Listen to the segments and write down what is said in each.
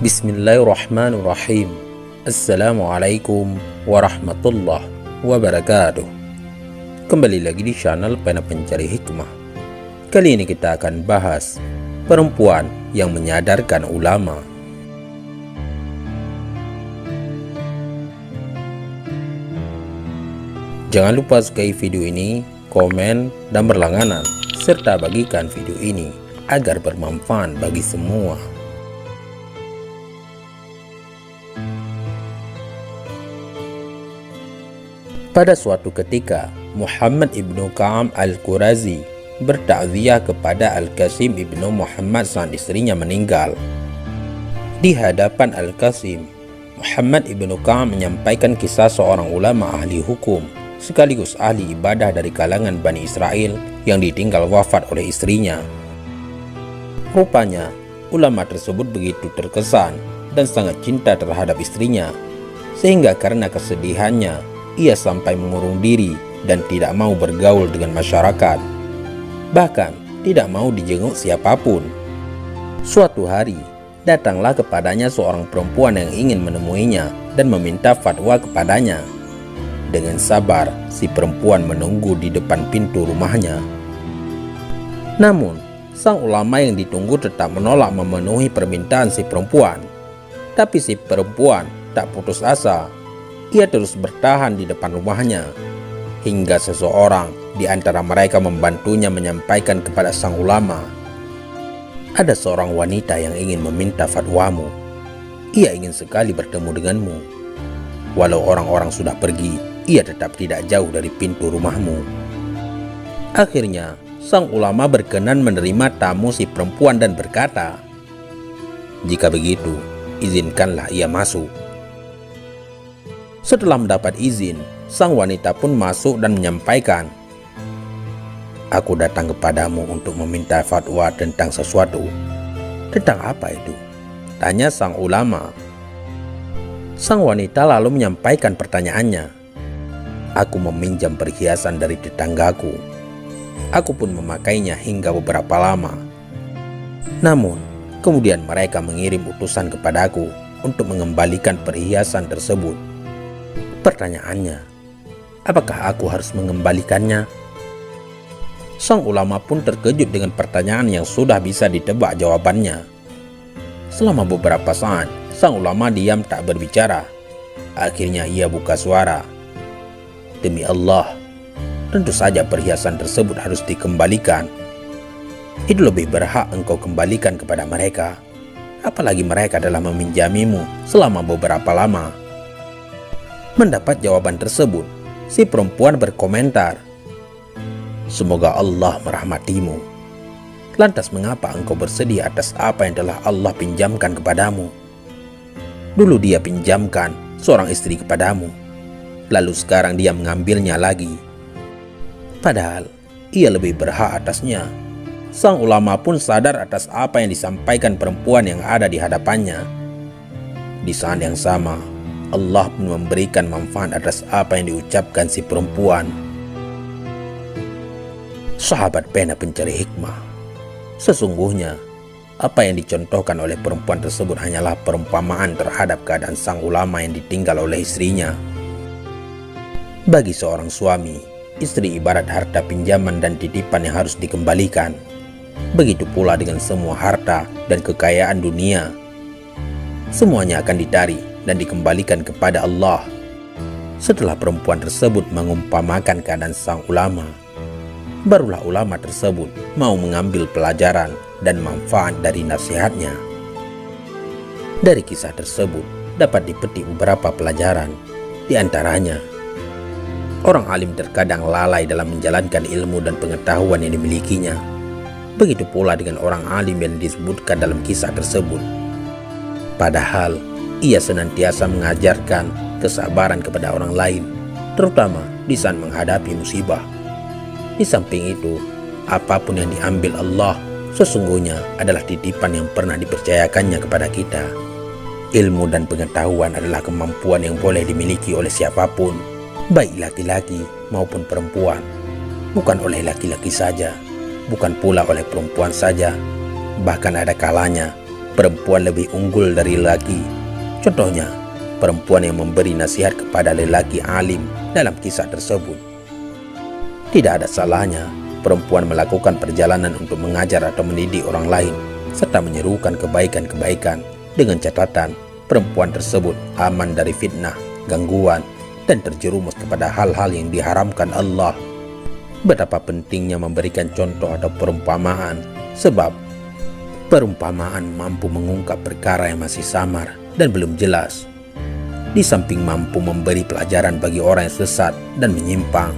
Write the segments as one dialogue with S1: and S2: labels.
S1: Bismillahirrahmanirrahim. Assalamualaikum warahmatullahi wabarakatuh. Kembali lagi di channel Pena Pencari Hikmah. Kali ini kita akan bahas perempuan yang menyadarkan ulama. Jangan lupa sukai video ini, komen, dan berlangganan, serta bagikan video ini agar bermanfaat bagi semua. Pada suatu ketika, Muhammad ibnu Ka'ab al-Qurazi bertakziah kepada Al-Qasim ibnu Muhammad saat istrinya meninggal. Di hadapan Al-Qasim, Muhammad ibnu Ka'ab menyampaikan kisah seorang ulama ahli hukum sekaligus ahli ibadah dari kalangan Bani Israel yang ditinggal wafat oleh istrinya. Rupanya, ulama tersebut begitu terkesan dan sangat cinta terhadap istrinya, sehingga karena kesedihannya, ia sampai mengurung diri dan tidak mau bergaul dengan masyarakat. Bahkan tidak mau dijenguk siapapun. Suatu hari, datanglah kepadanya seorang perempuan yang ingin menemuinya dan meminta fatwa kepadanya. Dengan sabar, si perempuan menunggu di depan pintu rumahnya. Namun, sang ulama yang ditunggu tetap menolak memenuhi permintaan si perempuan. Tapi si perempuan tak putus asa. Ia terus bertahan di depan rumahnya, hingga seseorang di antara mereka membantunya menyampaikan kepada sang ulama, "Ada seorang wanita yang ingin meminta fatwamu. Ia ingin sekali bertemu denganmu. Walau orang-orang sudah pergi, ia tetap tidak jauh dari pintu rumahmu." Akhirnya, sang ulama berkenan menerima tamu si perempuan dan berkata, "Jika begitu, izinkanlah ia masuk." Setelah mendapat izin, sang wanita pun masuk dan menyampaikan, "Aku datang kepadamu untuk meminta fatwa tentang sesuatu." "Tentang apa itu?" tanya sang ulama. Sang wanita lalu menyampaikan pertanyaannya. "Aku meminjam perhiasan dari tetanggaku. Aku pun memakainya hingga beberapa lama. Namun, kemudian mereka mengirim utusan kepadaku untuk mengembalikan perhiasan tersebut. Pertanyaannya, apakah aku harus mengembalikannya?" Sang ulama pun terkejut dengan pertanyaan yang sudah bisa ditebak jawabannya. Selama beberapa saat, sang ulama diam tak berbicara. Akhirnya ia buka suara, "Demi Allah, tentu saja perhiasan tersebut harus dikembalikan. Itu lebih berhak engkau kembalikan kepada mereka. Apalagi mereka telah meminjamimu selama beberapa lama." Mendapat jawaban tersebut, si perempuan berkomentar, "Semoga Allah merahmatimu. Lantas mengapa engkau bersedih atas apa yang telah Allah pinjamkan kepadamu? Dulu dia pinjamkan seorang istri kepadamu, lalu sekarang dia mengambilnya lagi. Padahal ia lebih berhak atasnya." Sang ulama pun sadar atas apa yang disampaikan perempuan yang ada di hadapannya. Di saat yang sama, Allah pun memberikan manfaat atas apa yang diucapkan si perempuan. Sahabat Pena Pencari Hikmah, sesungguhnya apa yang dicontohkan oleh perempuan tersebut hanyalah perumpamaan terhadap keadaan sang ulama yang ditinggal oleh istrinya. Bagi seorang suami, istri ibarat harta pinjaman dan titipan yang harus dikembalikan. Begitu pula dengan semua harta dan kekayaan dunia. Semuanya akan ditarik dan dikembalikan kepada Allah. Setelah perempuan tersebut mengumpamakan keadaan sang ulama, barulah ulama tersebut mau mengambil pelajaran dan manfaat dari nasihatnya. Dari kisah tersebut dapat dipetik beberapa pelajaran. Di antaranya, orang alim terkadang lalai dalam menjalankan ilmu dan pengetahuan yang dimilikinya. Begitu pula dengan orang alim yang disebutkan dalam kisah tersebut. Padahal ia senantiasa mengajarkan kesabaran kepada orang lain, terutama di saat menghadapi musibah. Di samping itu, apapun yang diambil Allah sesungguhnya adalah titipan yang pernah dipercayakannya kepada kita. Ilmu dan pengetahuan adalah kemampuan yang boleh dimiliki oleh siapapun, baik laki-laki maupun perempuan. Bukan oleh laki-laki saja, bukan pula oleh perempuan saja. Bahkan ada kalanya perempuan lebih unggul dari lelaki. Contohnya, perempuan yang memberi nasihat kepada lelaki alim dalam kisah tersebut. Tidak ada salahnya perempuan melakukan perjalanan untuk mengajar atau mendidik orang lain, serta menyerukan kebaikan-kebaikan dengan catatan perempuan tersebut aman dari fitnah, gangguan, dan terjerumus kepada hal-hal yang diharamkan Allah. Betapa pentingnya memberikan contoh atau perumpamaan, sebab perumpamaan mampu mengungkap perkara yang masih samar dan belum jelas, di samping mampu memberi pelajaran bagi orang yang sesat dan menyimpang.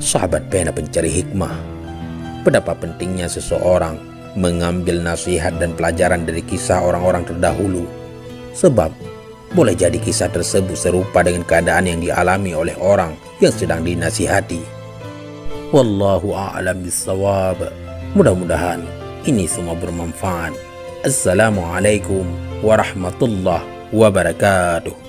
S1: Sahabat pena pencari hikmah, betapa pentingnya seseorang mengambil nasihat dan pelajaran dari kisah orang-orang terdahulu, sebab boleh jadi kisah tersebut serupa dengan keadaan yang dialami oleh orang yang sedang dinasihati. Wallahu a'lam bissawab. Mudah-mudahan ini semua bermanfaat. Assalamualaikum warahmatullahi wabarakatuh.